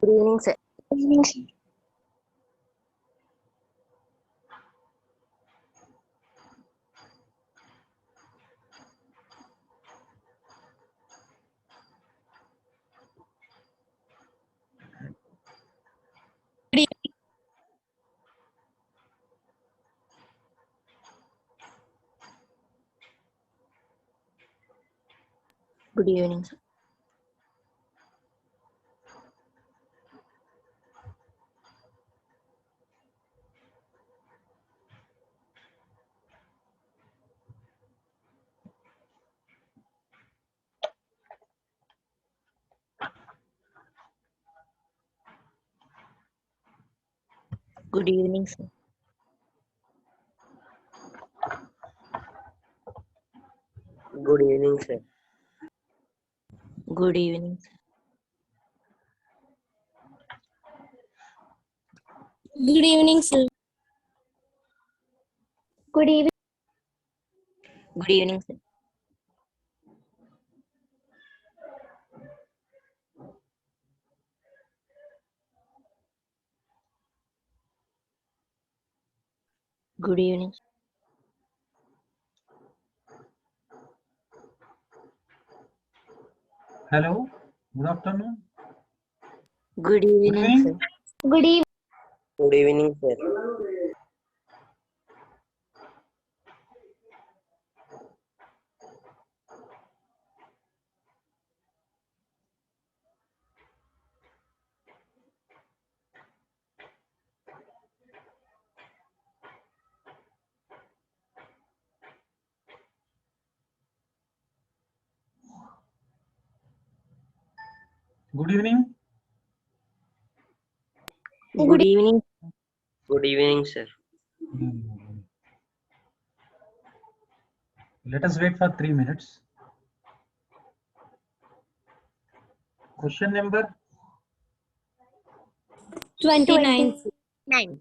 Good evening, sir. Good evening, sir. Good evening, sir. Good evening, sir. Good evening, sir. Good evening, sir. Good evening, sir. Good evening. Good evening, sir. Good evening. Hello, good afternoon. Good evening, evening. sir. Good evening. Good evening, sir. Good evening. Good evening. Good evening, sir. Let us wait for 3 minutes. Question number 29. 9.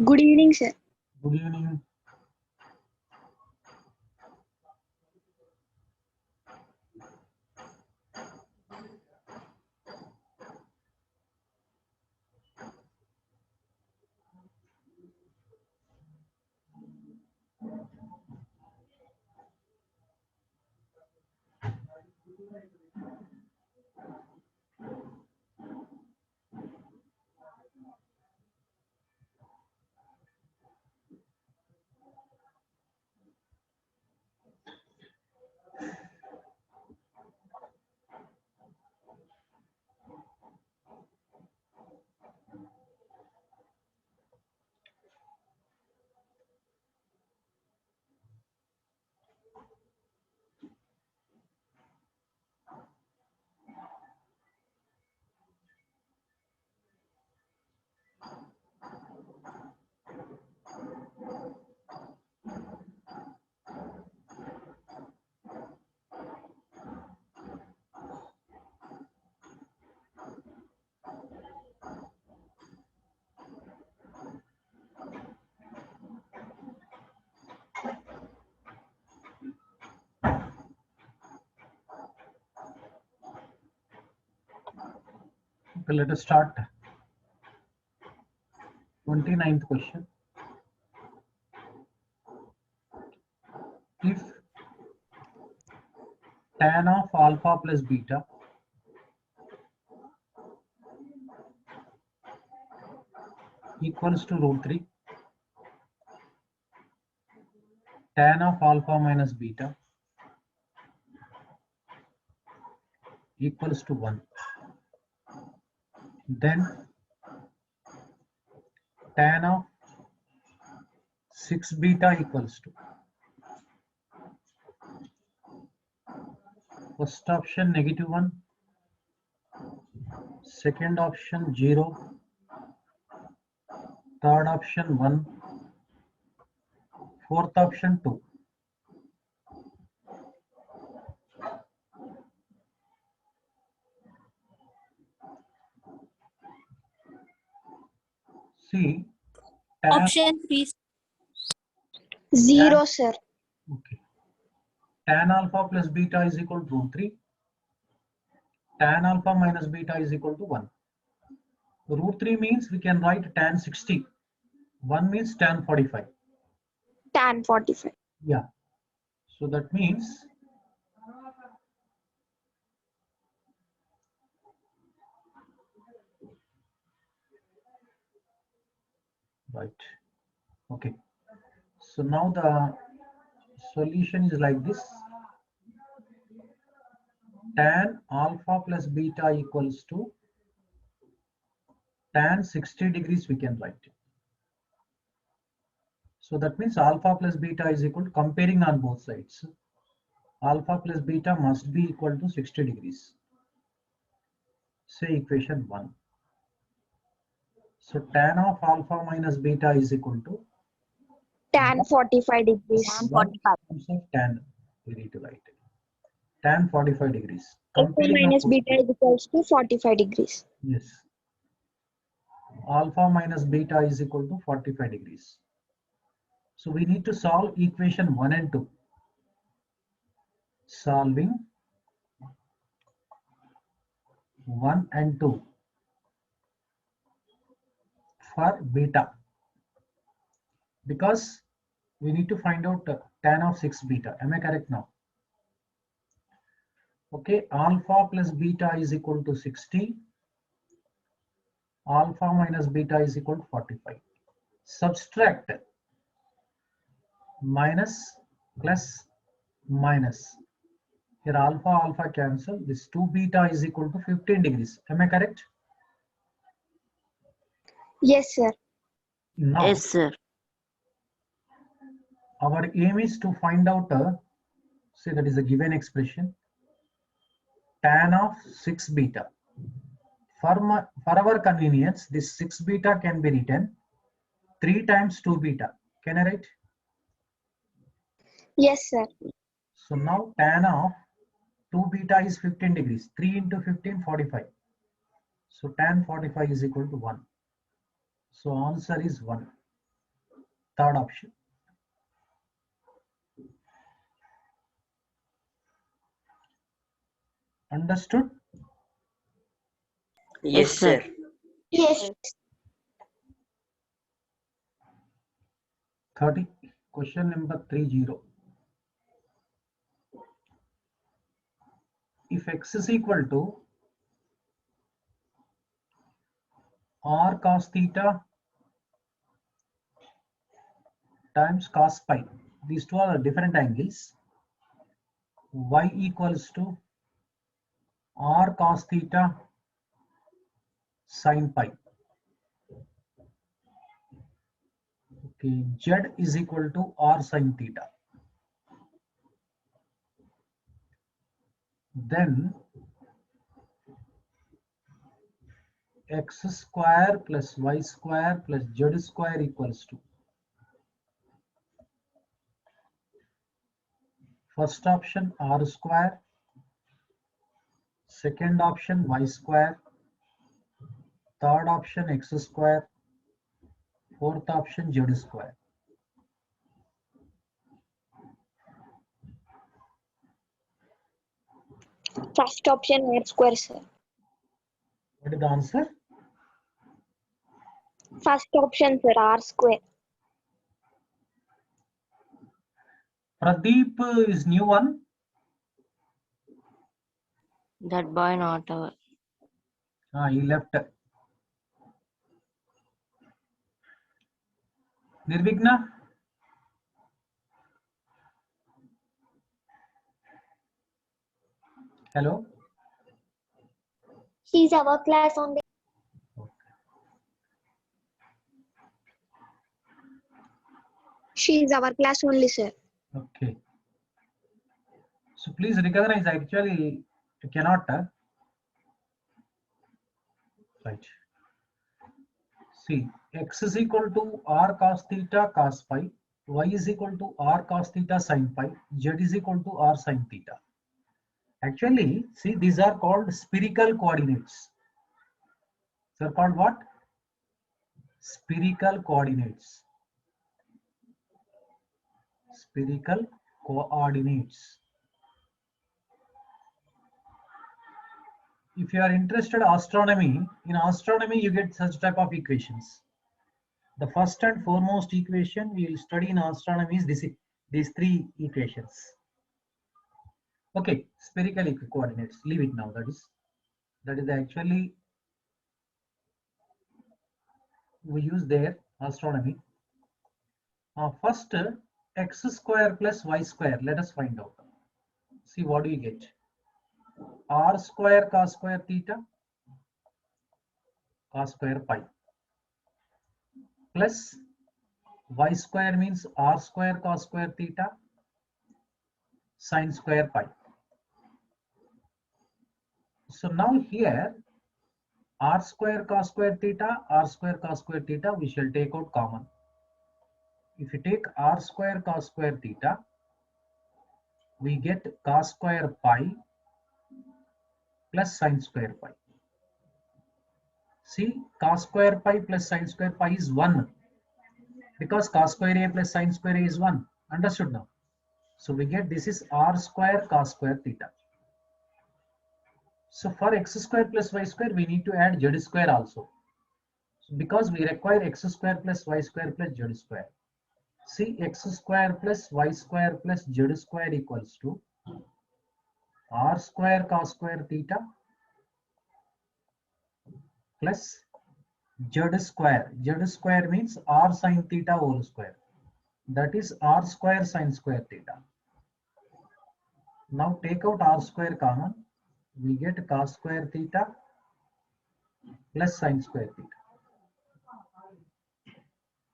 Good evening, sir. good evening. Okay, let us start. 29th question. If tan of alpha plus beta equals to root 3, tan of alpha minus beta equals to 1, then tan of 6 beta equals to, first option -1, second option 0, Third option 1. Fourth option 2. See, tan, Option 3. 0, sir. okay. Tan alpha plus beta is equal to root 3. Tan alpha minus beta is equal to 1. Root 3 means we can write tan 60. 1 means tan 45. Tan 45. Yeah. So that means right. Okay. So now the solution is like this. Tan alpha plus beta equals to tan 60 degrees we can write. So that means alpha plus beta is equal to, comparing on both sides, alpha plus beta must be equal to 60 degrees. Say equation 1. So tan of alpha minus beta is equal to Tan 45 degrees. Tan 1 45. times of tan. We need to write it. Tan 45 degrees. Alpha Comparing on minus both beta sides. is equals to 45 degrees. Yes. Alpha minus beta is equal to 45 degrees. So we need to solve equation 1 and 2. Solving 1 and 2 for beta, because we need to find out tan of 6 beta. Am I correct now? Okay, alpha plus beta is equal to 60. Alpha minus beta is equal to 45. Subtract minus plus minus. Here alpha cancel. This 2 beta is equal to 15 degrees. Am I correct? Yes, sir. Now, Yes, sir. our aim is to find out, say that is a given expression, tan of 6 beta. For our convenience, this 6 beta can be written 3 times 2 beta. Can I write? Yes, sir. So now tan of 2 beta is 15 degrees. 3 into 15, 45. So tan 45 is equal to 1. So answer is 1. Third option. Understood? Yes, sir. Yes. 30. Question number 30. If x is equal to r cos theta times cos pi, these two are different angles, y equals to r cos theta sin pi. Okay, z is equal to r sin theta. Then x square plus y square plus z square equals to, first option r square, second option y square, third option x square, fourth option z square. First option R square, sir. What is the answer? First option, sir. R square. Pradeep is new one. That boy not our. He left. Nirvigna? Hello? She's our class only. She is our class only, sir. Okay. So please recognize, actually you cannot. Right. See, x is equal to r cos theta cos phi, y is equal to r cos theta sin phi, z is equal to r sin theta. Actually, see, these are called spherical coordinates. They're called what? Spherical coordinates. Spherical coordinates. If you are interested in astronomy you get such type of equations. The first and foremost equation we will study in astronomy is these three equations. Okay, spherical coordinates. Leave it now. That is actually we use there astronomy. First, x square plus y square. Let us find out. See what do we get? R square cos square theta cos square pi plus y square means r square cos square theta sin square pi. So now here r square cos square theta, r square cos square theta, we shall take out common. If you take r square cos square theta, we get cos square pi plus sin square pi. See, cos square pi plus sin square pi is 1 because cos square a plus sin square a is 1. Understood now? So we get this is r square cos square theta. So for x square plus y square, we need to add z square also. So because we require x square plus y square plus z square. See, x square plus y square plus z square equals to r square cos square theta plus z square. Z square means r sin theta whole square. That is r square sin square theta. Now take out r square common. We get cos square theta plus sin square theta.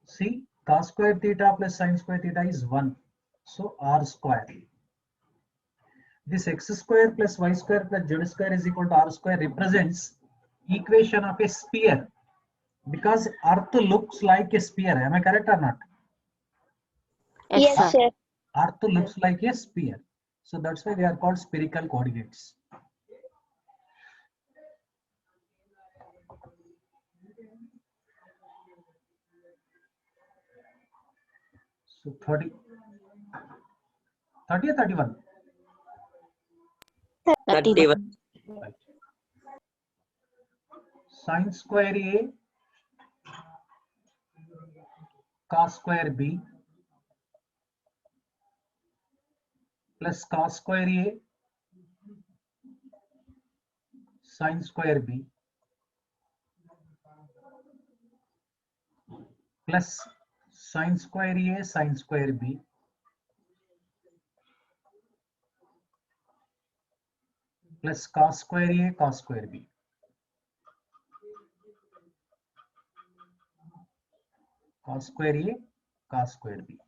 See, cos square theta plus sin square theta is 1. So r square. This x square plus y square plus z square is equal to r square represents equation of a sphere. Because earth looks like a sphere. Am I correct or not? Yes, Yes, sir. sir. Earth looks like a sphere. So that's why they are called spherical coordinates. So 30 or 31? 31. Right. Sin square A cos square B plus cos square A sin square B plus sin square A sin square B plus cos square A cos square B. Cos square A cos square B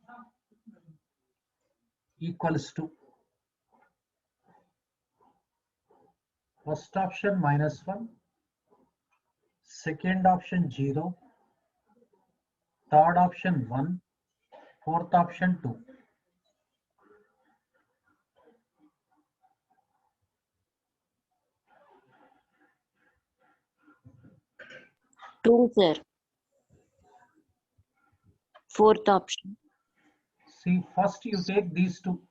equals to first option -1, second option 0, third option 1, fourth option 2. True, sir. Fourth option. See, first you take these two.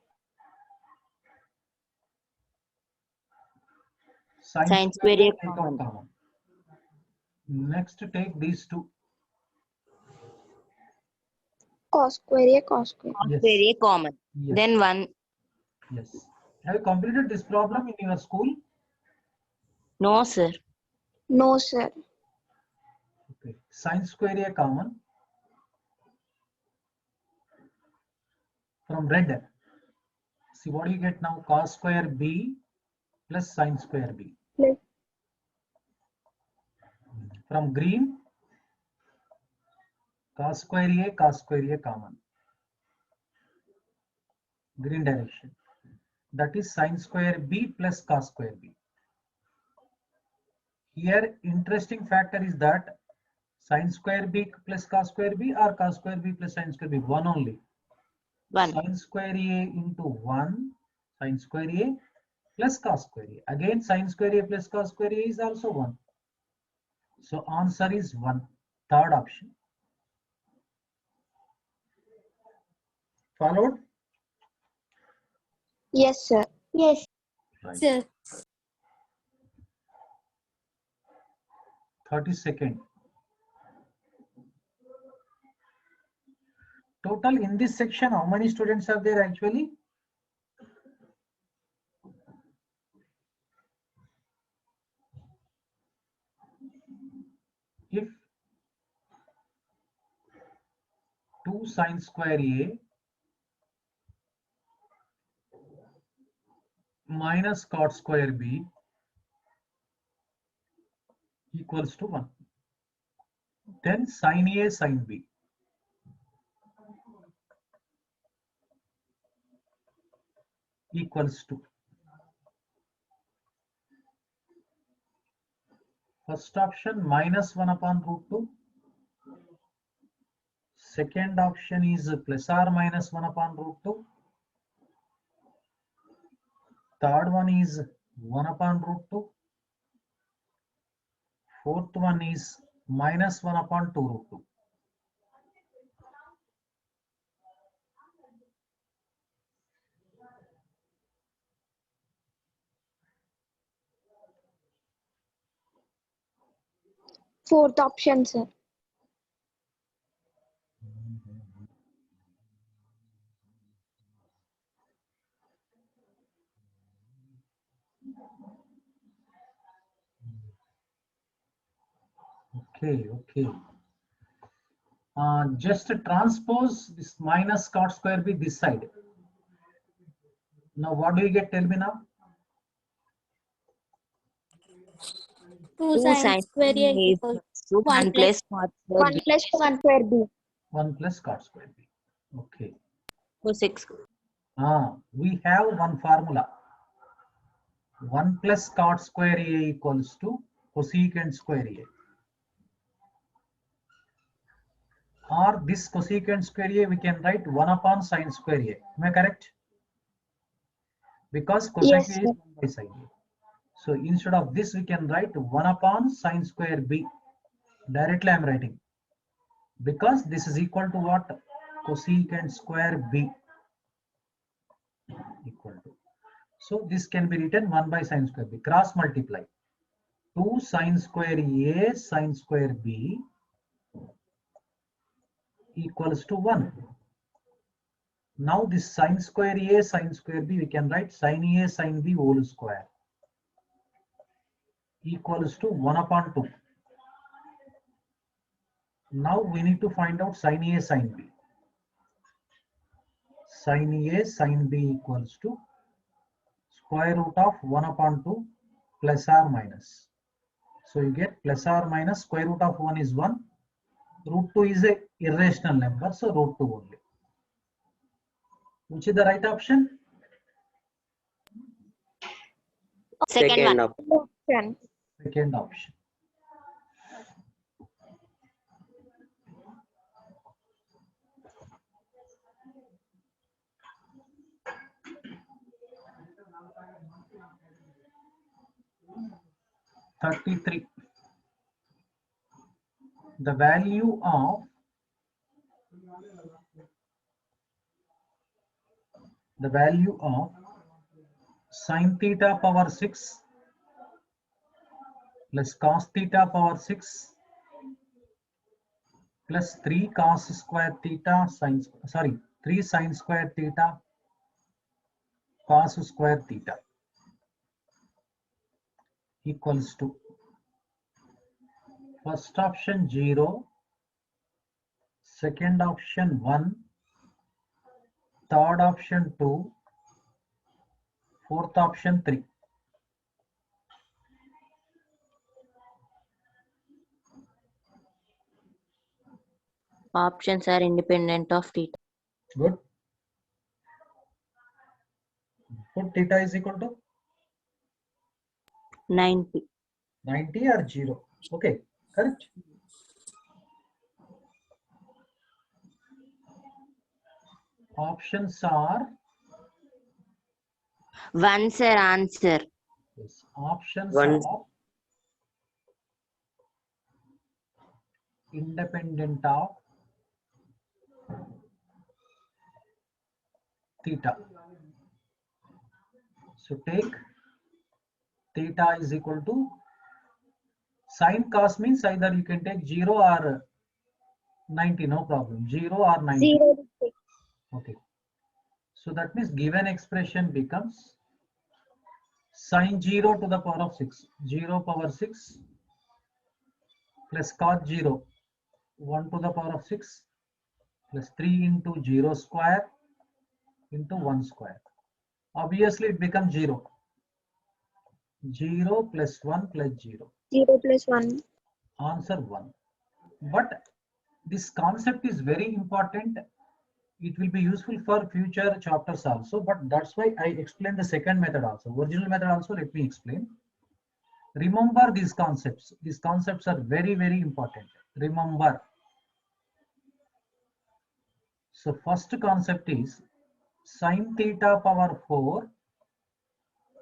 Sin square A, take out common. Next take these two. Cos square A, cos square. Yes. Very common. Yes. Then 1. Yes. Have you completed this problem in your school? No, sir. No, sir. Okay. Sin square A common from red. See what do you get now? Cos square B plus sin square B. Plus From green, cos square A common. Green direction. That is sin square B plus cos square B. Here interesting factor is that Sin square b plus cos square b or cos square b plus sin square b? One only. 1. Sin square a into 1 sin square a plus cos square a. Again sin square a plus cos square a is also 1. So answer is 1. Third option. Followed? Yes, sir. Yes. Right. Sir. 32nd. Total in this section, how many students are there actually? If 2 sin square a minus cot square b equals to 1, then sin a sin b equals to, first option minus 1 upon root 2, second option is plus or minus 1 upon root 2, third one is 1 upon root 2, fourth one is minus 1 upon 2 root 2. Fourth option, sir. Okay. Just transpose this minus cot square b this side. Now what do you get? Tell me now. 2 2 sin sin square a is equals to 1 1 plus cos square 1 b. plus 1 square b. 1 plus cot square b. Okay. So 6. We have one formula. 1 plus cot square a equals to cosecant square a. Or this cosecant square a we can write 1 upon sin square a. Am I correct? Because cosec Yes, a is sir. 1 by sin a. So instead of this we can write 1 upon sin square b. Directly I am writing. Because this is equal to what? Cosecant square b equal to. So this can be written 1 by sin square b. Cross multiply. 2 sin square a sin square b equals to 1. Now this sin square a sin square b we can write sin a sin b whole square equals to 1 upon 2. Now we need to find out sin a sin b. Sin a sin b equals to square root of 1 upon 2 plus or minus. So you get plus or minus square root of 1 is 1. Root 2 is a irrational number, so root 2 only. Which is the right option? Second one. Option. Option. Second option. (33) The value of sin theta power 6 plus cos theta power 6 plus 3 cos square theta sin 3 sin square theta cos square theta equals to, first option 0, second option 1, third option 2, fourth option 3. Options are independent of theta. Good. Put theta is equal to 90. 90 or 0. Okay, correct. Options are, One, sir. Answer. yes, options One. are independent of theta. So take theta is equal to sine cos means either you can take 0 or 90, no problem. 0 or 90. 0 to 6. Okay. So that means given expression becomes sine 0 to the power of 6. 0 power 6 plus cos 0, 1 to the power of 6 plus 3 into 0 square into 1 square. Obviously it becomes 0. 0 plus 1 plus 0. 0 plus 1. Answer 1. But this concept is very important. It will be useful for future chapters also, but that's why I explained the second method also. Original method also, let me explain. Remember these concepts. These concepts are very, very important. Remember. So first concept is sine theta power 4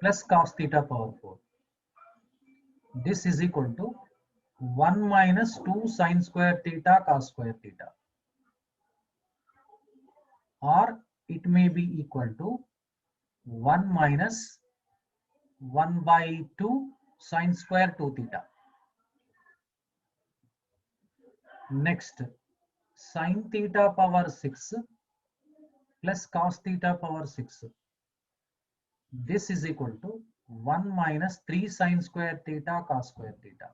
plus cos theta power 4. This is equal to 1 minus 2 sine square theta cos square theta. Or it may be equal to 1 minus 1 by 2 sine square 2 theta. Next, sine theta power 6 plus cos theta power 6. This is equal to 1 minus 3 sine square theta cos square theta.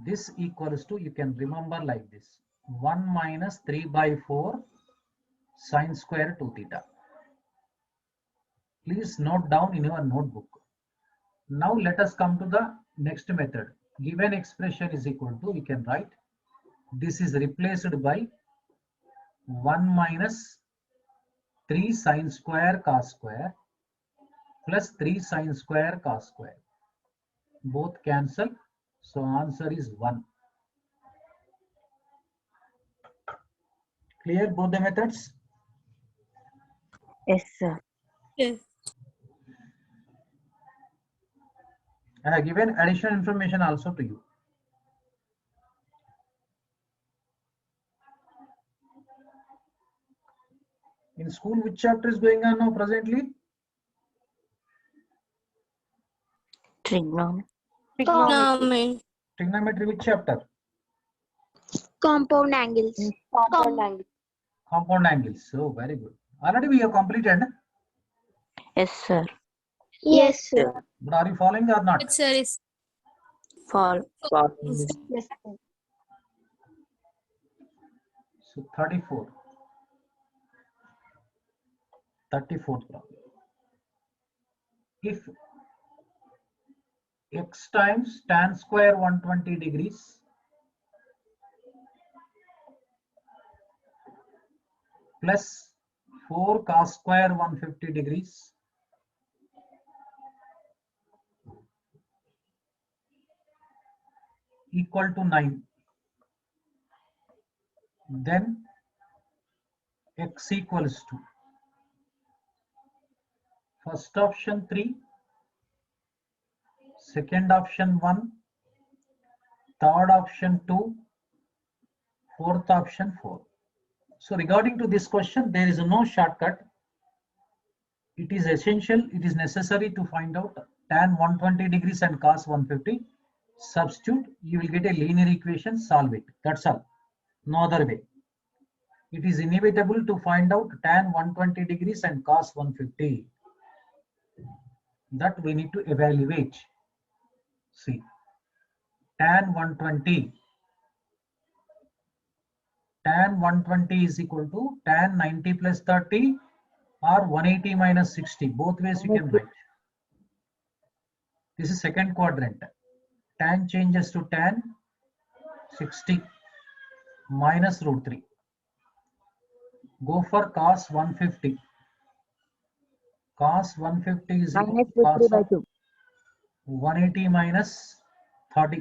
This equals to, you can remember like this, 1 minus 3 by 4 sine square 2 theta. Please note down in your notebook. Now let us come to the next method. Given expression is equal to, we can write, this is replaced by 1 minus 3 sine square cos square plus 3 sine square cos square. Both cancel, so answer is 1. Clear both the methods? Yes, sir. Yes. I have given additional information also to you. In school, which chapter is going on now presently? Trigonometry. Trigonometry. Trigonometry, which chapter? Compound angles. Compound angles. So very good. Already we have completed, Yes, sir. Yes, sir. but are you following or not? Yes, sir. Is Fall. Yes, sir. So 34. 34th problem. If x times tan square 120 degrees plus 4 cos square 150 degrees equal to 9, then x equals to first option 3, second option 1, third option 2, fourth option 4. So regarding to this question, there is no shortcut. It is essential, it is necessary to find out tan 120 degrees and cos 150. Substitute, you will get a linear equation, solve it. That's all. No other way. It is inevitable to find out tan 120 degrees and cos 150. That we need to evaluate. See, tan 120. Tan 120 is equal to tan 90 plus 30 or 180 minus 60. Both ways you can write. This is second quadrant. Tan changes to tan 60 minus root 3. Go for cos 150. Cos 150 is equal to cos of 180 minus 30.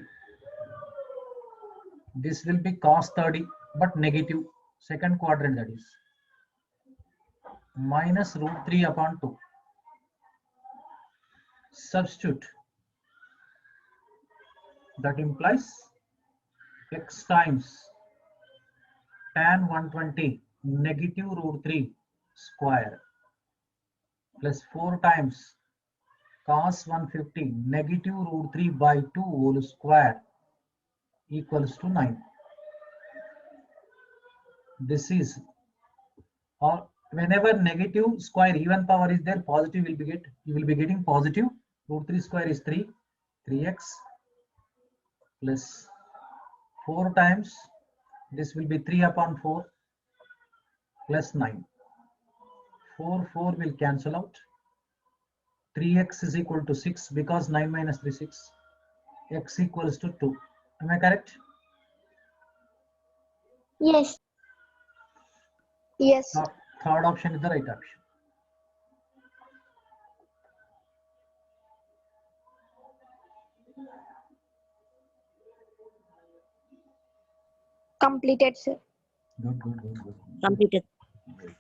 This will be cos 30. but negative, second quadrant, that is minus root 3 upon 2. Substitute. That implies x times tan 120 negative root 3 square plus 4 times cos 150 negative root 3 by 2 whole square equals to 9. This is, or whenever negative square even power is there, positive will be you will be getting positive. Root 3 square is 3x plus 4 times, this will be 3 upon 4 plus 9. 4 will cancel out. 3x is equal to 6 because 9 minus 3 6. X equals to 2. Am I correct? Yes. Yes. Third option is the right option. Completed, sir. Good. Completed. Great.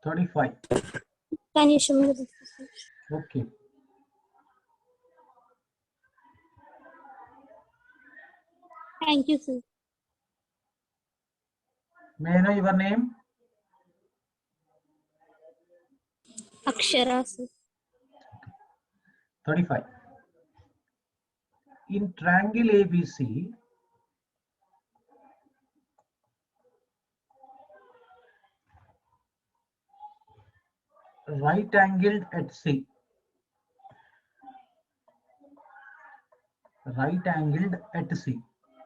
$35. Can you show me the book? Okay. Thank you, sir. May I know your name? Akshara, sir. 35. In triangle ABC, right angled at C. Right angled at C.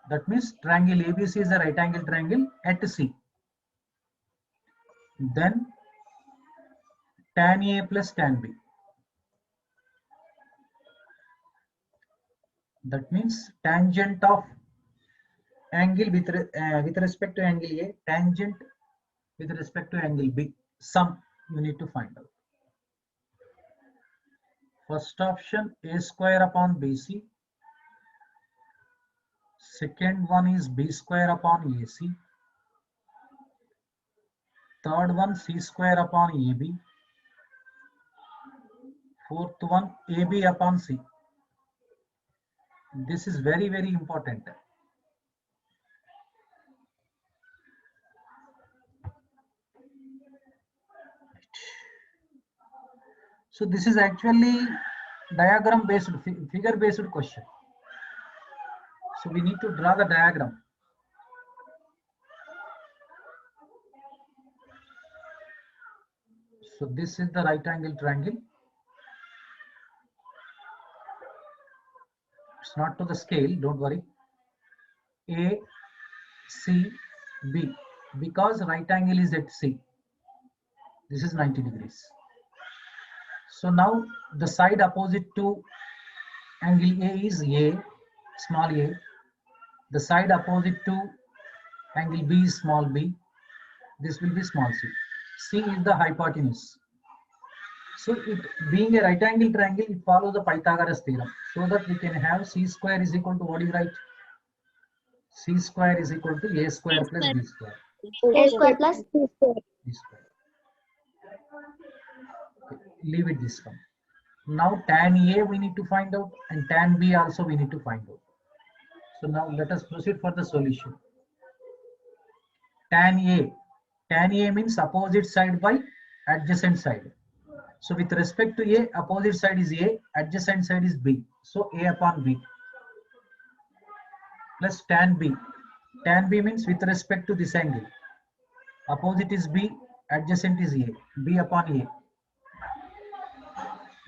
That means triangle ABC is a right angle triangle at C. Then tan A plus tan B. That means tangent of angle with respect to angle A, tangent with respect to angle B. Sum you need to find out. First option A square upon BC. Second one is B square upon AC. Third one C square upon AB. Fourth one AB upon C. This is very, very important. So this is actually diagram based, figure based question. So we need to draw the diagram. So this is the right angle triangle. It's not to the scale, don't worry. A, C, B. Because right angle is at C. This is 90 degrees. So now the side opposite to angle A is A, small a. The side opposite to angle B is small b. This will be small c. C is the hypotenuse. So it being a right angle triangle, it follows the Pythagoras theorem. So that we can have c square is equal to, what do you write? C square is equal to a square plus b square. A square plus B square. B square. Okay, leave it this one. Now tan A we need to find out, and tan B also we need to find out. So now let us proceed for the solution. Tan A means opposite side by adjacent side. So with respect to A, opposite side is A, adjacent side is B. So A upon B plus tan B. Tan B means with respect to this angle. Opposite is B, adjacent is A. B upon A.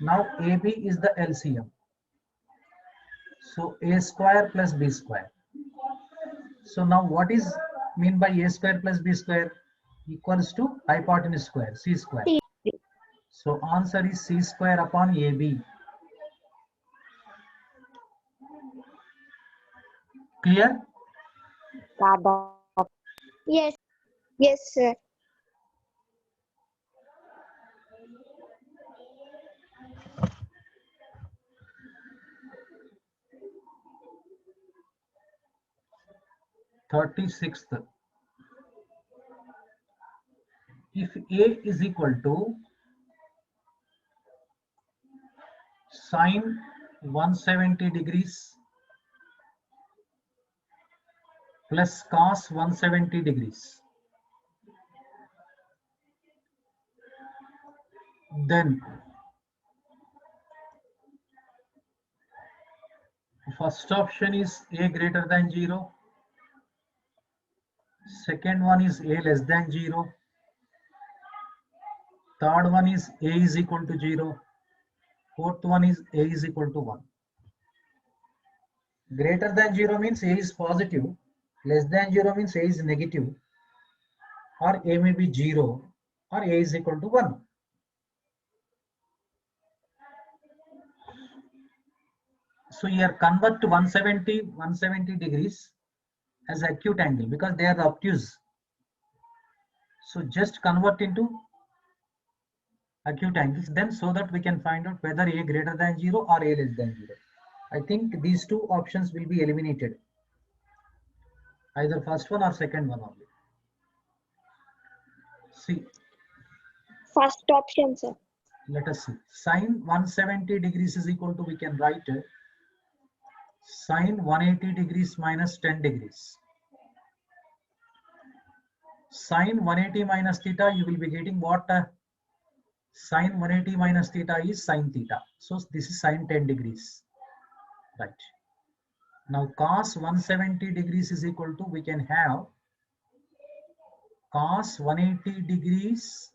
Now AB is the LCM. So A square plus B square. So now what is mean by A square plus B square? Equals to hypotenuse square, C square. So answer is C square upon AB. Clear? Yes. Yes, sir. 36th. If A is equal to sine 170 degrees plus cos 170 degrees, then first option is A greater than 0, second one is A less than 0, third one is A is equal to 0, fourth one is A is equal to 1. Greater than 0 means A is positive, less than 0 means A is negative, or A may be 0, or A is equal to 1. So here convert to 170 degrees as acute angle because they are the obtuse. So just convert into acute angles then so that we can find out whether A greater than 0 or A less than 0. I think these two options will be eliminated. Either first one or second one only. See, First option, sir. let us see. Sine 170 degrees is equal to, we can write sine 180 degrees minus 10 degrees. Sine 180 minus theta, you will be getting what? Sine 180 minus theta is sine theta. So this is sine 10 degrees. Right. Now cos 170 degrees is equal to, we can have cos 180 degrees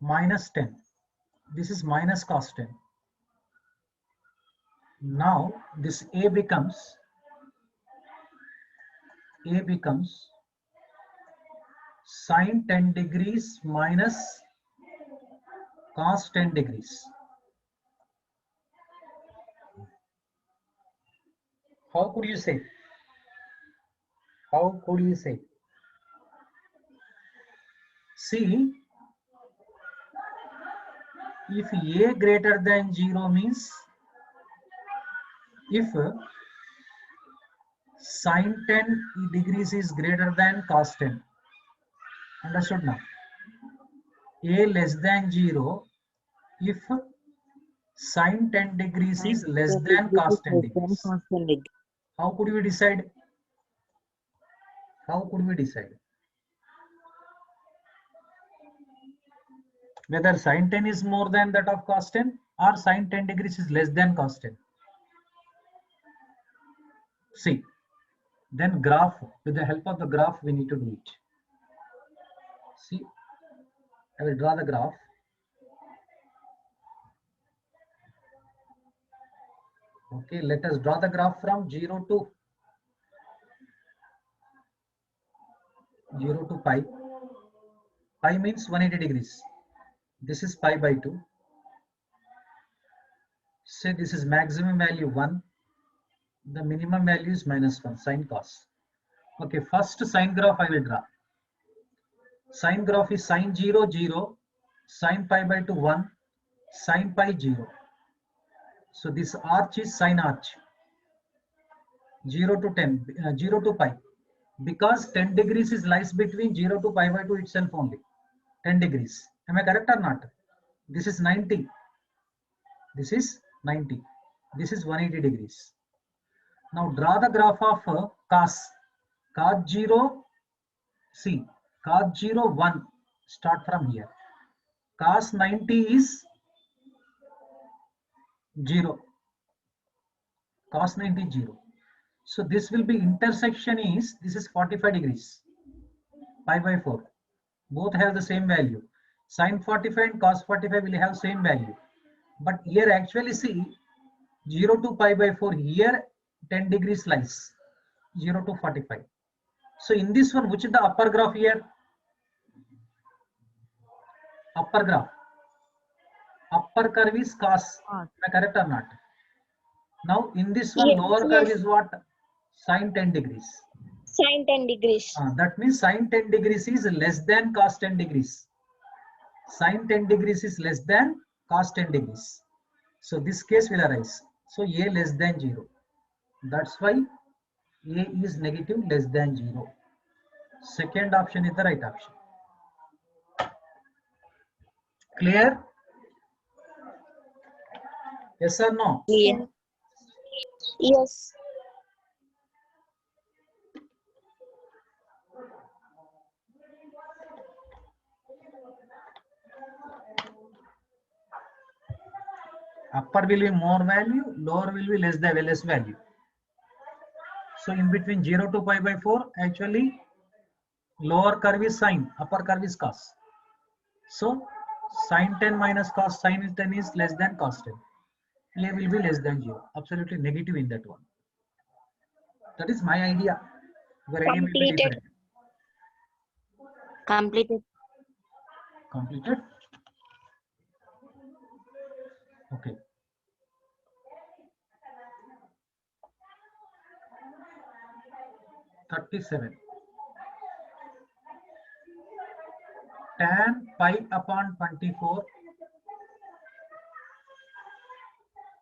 minus 10. This is minus cos 10. Now this A becomes sine 10 degrees minus cos 10 degrees. How could you say? How could you say? See, if A greater than 0 means if sine 10 degrees is greater than cos 10. Understood now? A less than 0 if sine 10 degrees is less than cos 10 degrees. How could we decide? How could we decide? Whether sine 10 is more than that of cos 10 or sine 10 degrees is less than cos 10. See, then graph, with the help of the graph we need to do it. See, I will draw the graph. Okay, let us draw the graph from 0 to pi. Pi means 180 degrees. This is pi by 2. Say this is maximum value 1. The minimum value is minus 1, sine cos. Okay, first sine graph I will draw. Sine graph is sine 0, 0, sine pi by 2, 1, sine pi 0. So this arch is sine arch. 0 to 10, 0 to pi. Because 10 degrees is lies between 0 to pi by 2 itself only. 10 degrees. Am I correct or not? This is 90. This is 90. This is 180 degrees. Now draw the graph of cos. Cos 0, see, cos 0, 1. Start from here. Cos 90 is 0. Cos 90 is 0. So this will be intersection is, this is 45 degrees. Pi by 4. Both have the same value. Sin 45 and cos 45 will have same value. But here actually see 0 to pi by 4, here 10 degrees lies. 0 to 45. So in this one, which is the upper graph here? Upper graph. Upper curve is cos. Am I correct or not? Now in this one, Yes, lower yes. curve is what? Sin 10 degrees. Sine 10 degrees. That means sin 10 degrees is less than cos 10 degrees. Sin 10 degrees is less than cos 10 degrees. So this case will arise. So A less than 0. That's why A is negative less than 0. Second option is the right option. Clear? Yes or no? Clear. Yes. Upper will be more value, lower will be less value. So in between 0 to pi by 4, actually lower curve is sine, upper curve is cos. So sine 10 minus cos sine 10 is less than cos 10. A will be less than 0. Absolutely negative in that one. That is my idea. Your idea may be Completed. different. Completed. Completed? Okay. (37) tan pi upon 24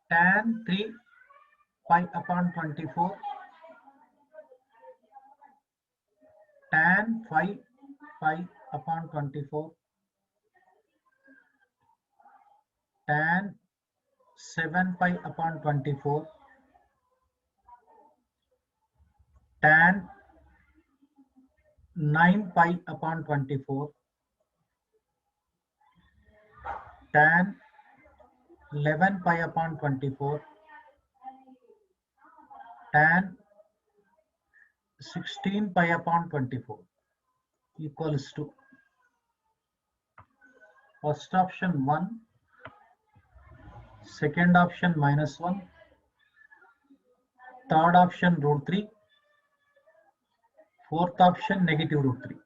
tan 3 pi upon 24 tan 5 pi upon 24 tan 7 pi upon 24 tan 9 pi upon 24 tan 11 pi upon 24 tan 16 pi upon 24 equals to first option 1, second option -1, third option √3, fourth option negative √3.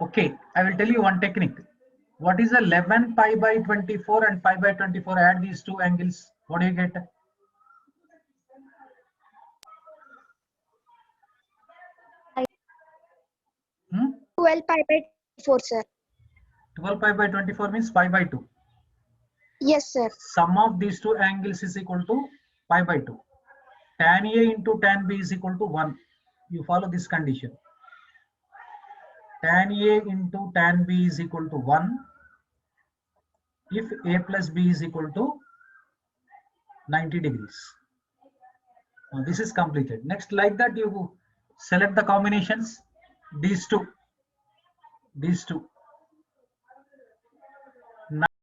Okay, I will tell you one technique. What is 11 pi by 24 and pi by 24? Add these two angles. What do you get? Hmm? 12 pi by 4, sir. 12 pi by 24 means pi by 2. Yes, sir. Sum of these two angles is equal to pi by 2. Tan A into tan B is equal to 1. You follow this condition. Tan A into tan B is equal to 1 if A plus B is equal to 90 degrees. Now this is completed. Next, like that, you select the combinations, these two,